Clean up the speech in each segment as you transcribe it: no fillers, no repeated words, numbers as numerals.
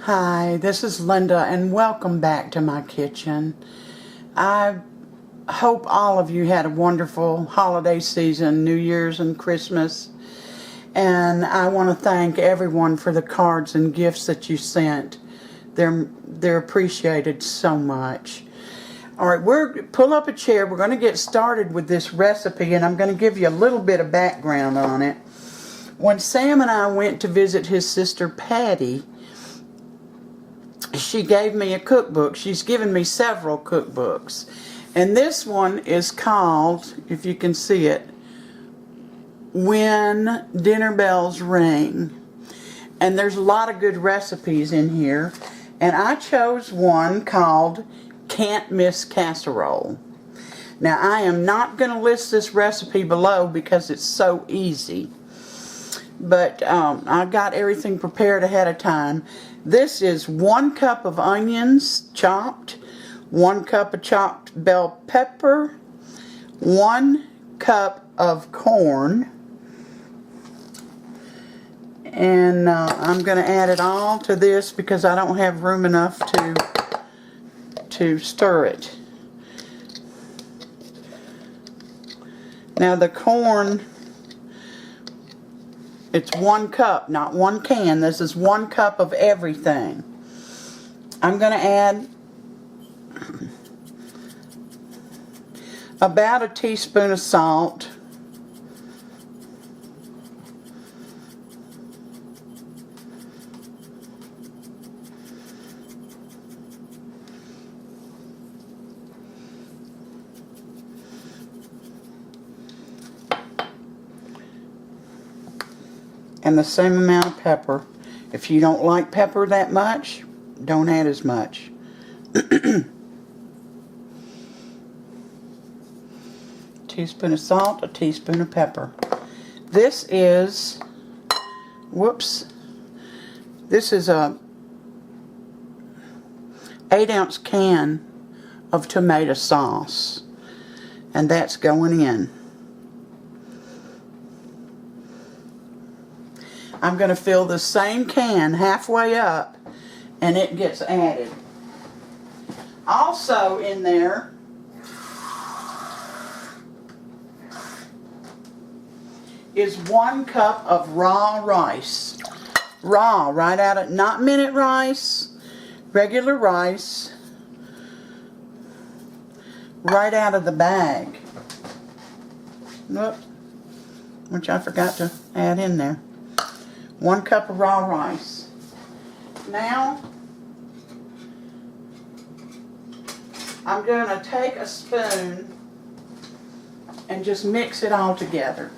Hi, this is Linda and welcome back to my kitchen. I hope all of you had a wonderful holiday season, New Year's and Christmas. And I want to thank everyone for the cards and gifts that you sent. They're appreciated so much. All right, pull up a chair. We're going to get started with this recipe, and I'm going to give you a little bit of background on it. When Sam and I went to visit his sister Patty, she gave me a cookbook. She's given me several cookbooks. And this one is called, if you can see it, When Dinner Bells Ring. And there's a lot of good recipes in here. And I chose one called Can't Miss Casserole. Now, I am not going to list this recipe below because it's so easy. But I got everything prepared ahead of time. This is 1 cup of onions chopped, 1 cup of chopped bell pepper, 1 cup of corn, and I'm going to add it all to this because I don't have room enough to stir it. Now the corn, it's 1 cup, not 1 can. This is 1 cup of everything. I'm going to add about a teaspoon of salt, and the same amount of pepper. If you don't like pepper that much, don't add as much. Teaspoon of salt, a teaspoon of pepper. This is, this is a 8-ounce can of tomato sauce, and that's going in. I'm going to fill the same can halfway up, and it gets added. Also in there is 1 cup of raw rice. Raw, right out of, not minute rice, regular rice, right out of the bag. Whoops, which I forgot to add in there. 1 cup of raw rice. Now, I'm going to take a spoon and just mix it all together.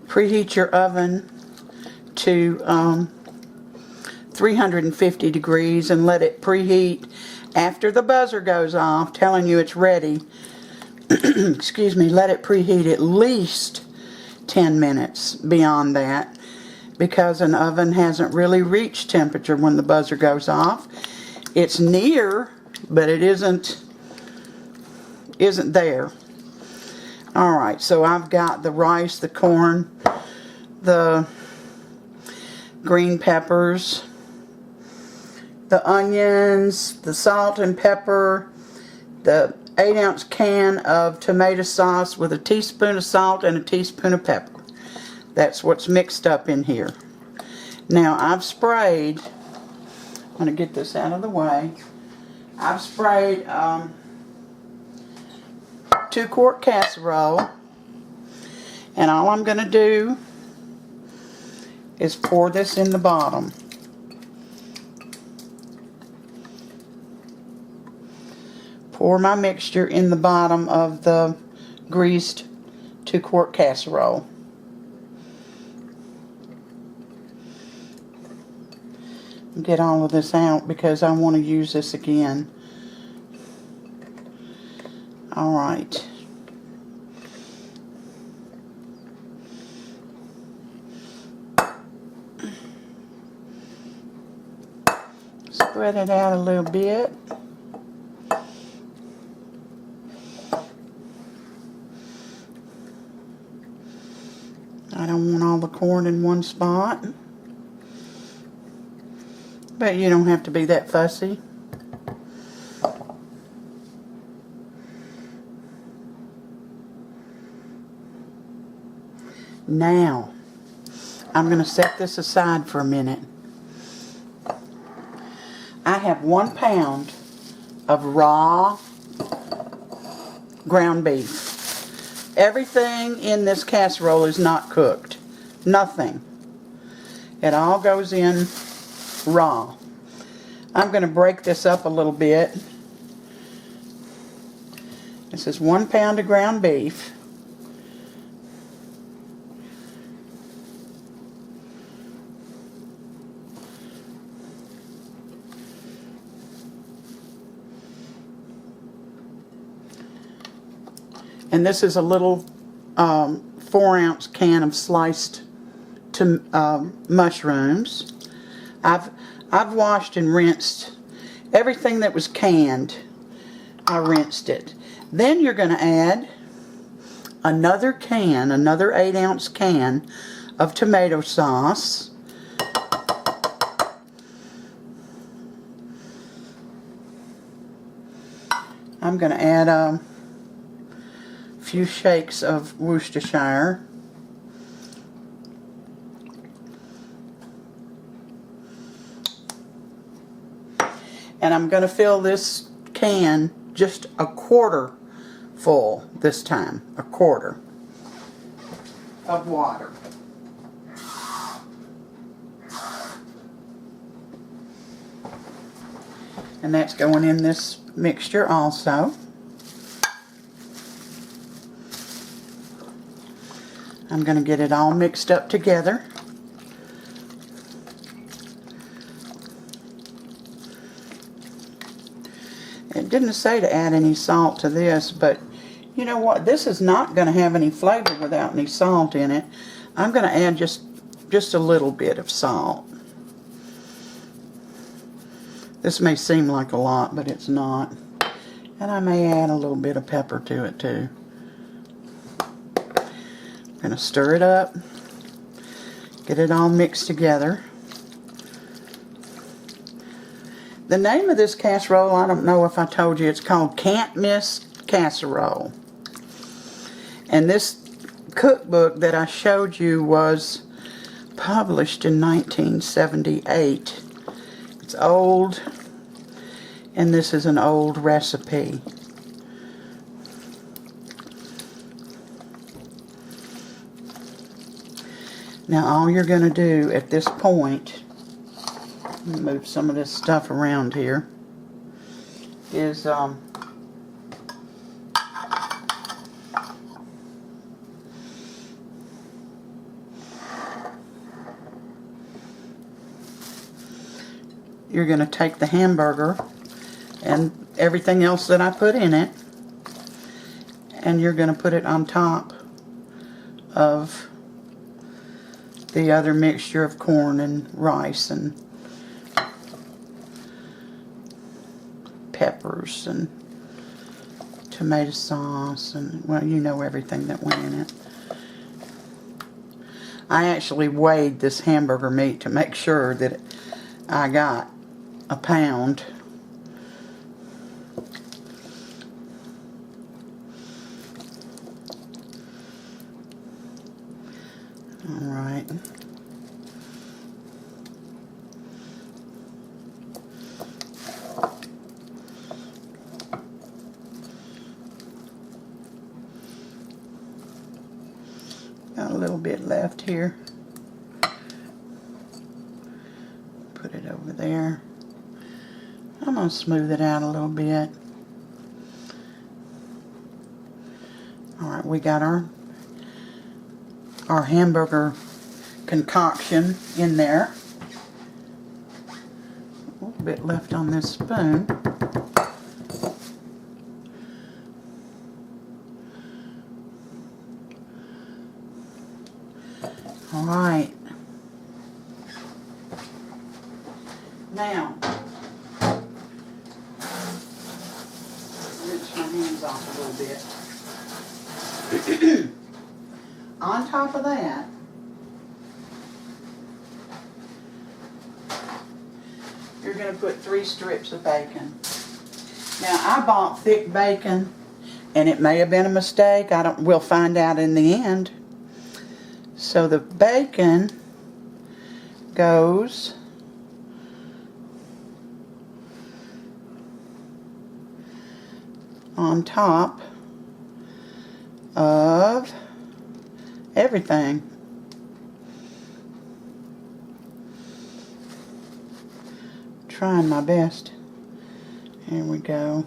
Preheat your oven to 350 degrees and let it preheat. After the buzzer goes off telling you it's ready, excuse me, let it preheat at least 10 minutes beyond that, because an oven hasn't really reached temperature when the buzzer goes off. It's near, but it isn't there. Alright, so I've got the rice, the corn, the green peppers, the onions, the salt and pepper, the 8-ounce can of tomato sauce with a teaspoon of salt and a teaspoon of pepper. That's what's mixed up in here. Now I've sprayed, I'm going to get this out of the way, I've sprayed 2-quart casserole, and all I'm going to do is pour this in the bottom. Pour my mixture in the bottom of the greased 2-quart casserole. Get all of this out because I want to use this again. Alright. Spread it out a little bit. I don't want all the corn in one spot. But you don't have to be that fussy. Now, I'm going to set this aside for a minute. I have 1 pound of raw ground beef. Everything in this casserole is not cooked. Nothing. It all goes in raw. I'm going to break this up a little bit. This is 1 pound of ground beef. And this is a little 4-ounce can of sliced mushrooms. I've washed and rinsed everything that was canned. I rinsed it. Then you're going to add another 8-ounce can of tomato sauce. I'm going to add a few shakes of Worcestershire. And I'm going to fill this can just a quarter full this time. A quarter of water. And that's going in this mixture also. I'm going to get it all mixed up together. It didn't say to add any salt to this, but you know what? This is not going to have any flavor without any salt in it. I'm going to add just a little bit of salt. This may seem like a lot, but it's not. And I may add a little bit of pepper to it too. I'm going to stir it up, get it all mixed together. The name of this casserole, I don't know if I told you, it's called Can't Miss Casserole. And this cookbook that I showed you was published in 1978. It's old, and this is an old recipe. Now all you're going to do at this point, move some of this stuff around here, is you're going to take the hamburger and everything else that I put in it, and you're going to put it on top of the other mixture of corn and rice and peppers and tomato sauce, and well, you know everything that went in it. I actually weighed this hamburger meat to make sure that I got a pound. Alright. Got a little bit left here. Put it over there. I'm going to smooth it out a little bit. Alright, we got our hamburger concoction in there. A little bit left on this spoon. Alright. Now, rinse my hands off a little bit. On top of that, you're going to put 3 strips of bacon. Now, I bought thick bacon, and it may have been a mistake. We'll find out in the end. So the bacon goes on top of everything. Trying my best. Here we go.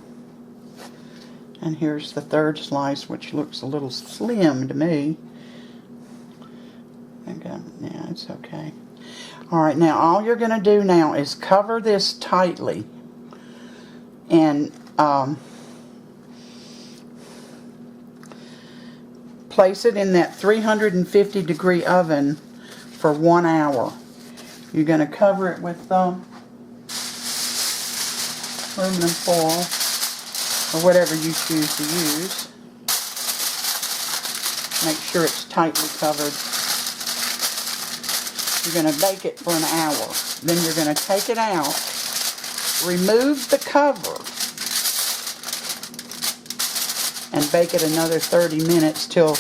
And here's the 3rd slice, which looks a little slim to me. Yeah, it's okay. Alright, now all you're going to do now is cover this tightly. And place it in that 350 degree oven for 1 hour. You're going to cover it with aluminum foil or whatever you choose to use. Make sure it's tightly covered. You're going to bake it for an hour. Then you're going to take it out, remove the cover, and bake it another 30 minutes till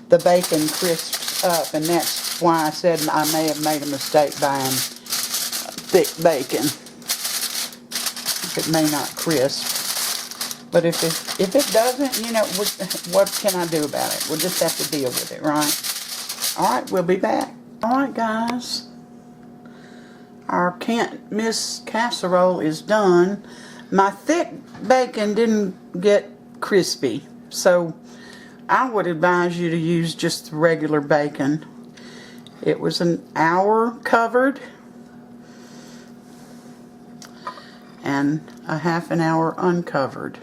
the bacon crisps up. And that's why I said I may have made a mistake buying thick bacon. It may not crisp. But if it doesn't, you know, what can I do about it? We'll just have to deal with it, right? Alright, we'll be back. Alright, guys. Our can't miss casserole is done. My thick bacon didn't get crispy, so I would advise you to use just regular bacon. It was an hour covered and a half an hour uncovered.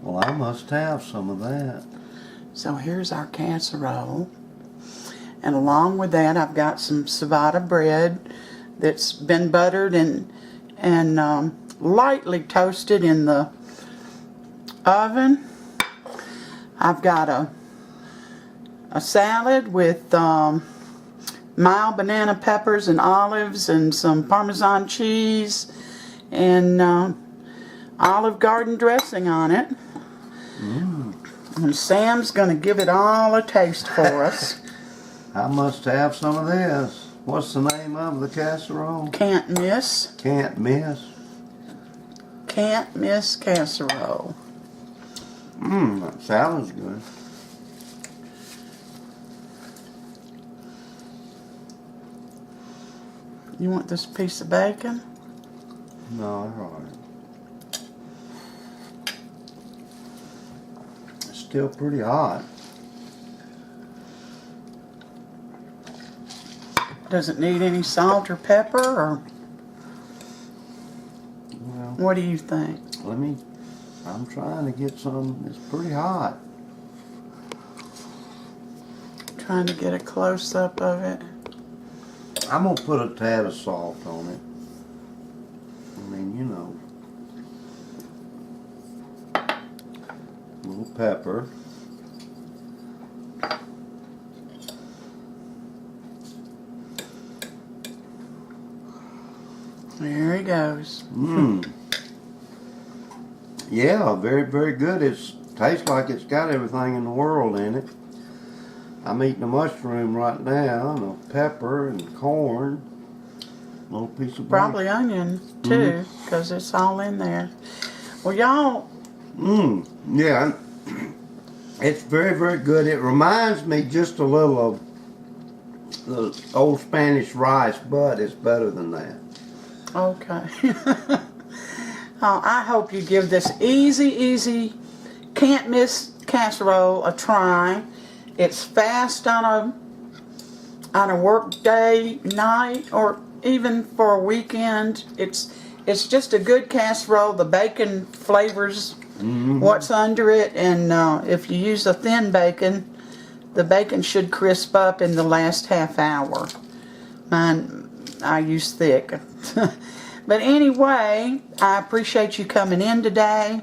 Well, I must have some of that. So here's our casserole. And along with that, I've got some ciabatta bread that's been buttered and lightly toasted in the oven. I've got a salad with mild banana peppers and olives and some Parmesan cheese and Olive Garden dressing on it. And Sam's going to give it all a taste for us. I must have some of this. What's the name of the casserole? Can't miss. Can't miss. Can't miss casserole. That sounds good. You want this piece of bacon? No, all right. It's still pretty hot. Does it need any salt or pepper, or Well, what do you think? I'm trying to get some. It's pretty hot. Trying to get a close-up of it. I'm going to put a tad of salt on it. I mean, you know. A little pepper. There he goes. Yeah, very, very good. It tastes like it's got everything in the world in it. I'm eating a mushroom right now, and a pepper and corn. A little piece of Probably onion, too, because it's all in there. Well, y'all... Yeah. It's very, very good. It reminds me just a little of the old Spanish rice, but it's better than that. Okay. I hope you give this easy, can't miss casserole a try. It's fast on a work day, night, or even for a weekend. It's just a good casserole. The bacon flavors what's under it, and if you use a thin bacon, the bacon should crisp up in the last half hour. Mine, I use thick. But anyway, I appreciate you coming in today,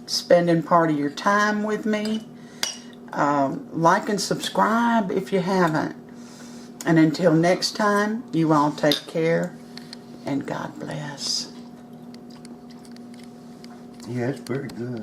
spending part of your time with me. Like and subscribe if you haven't. And until next time, you all take care and God bless. Yeah, it's very good.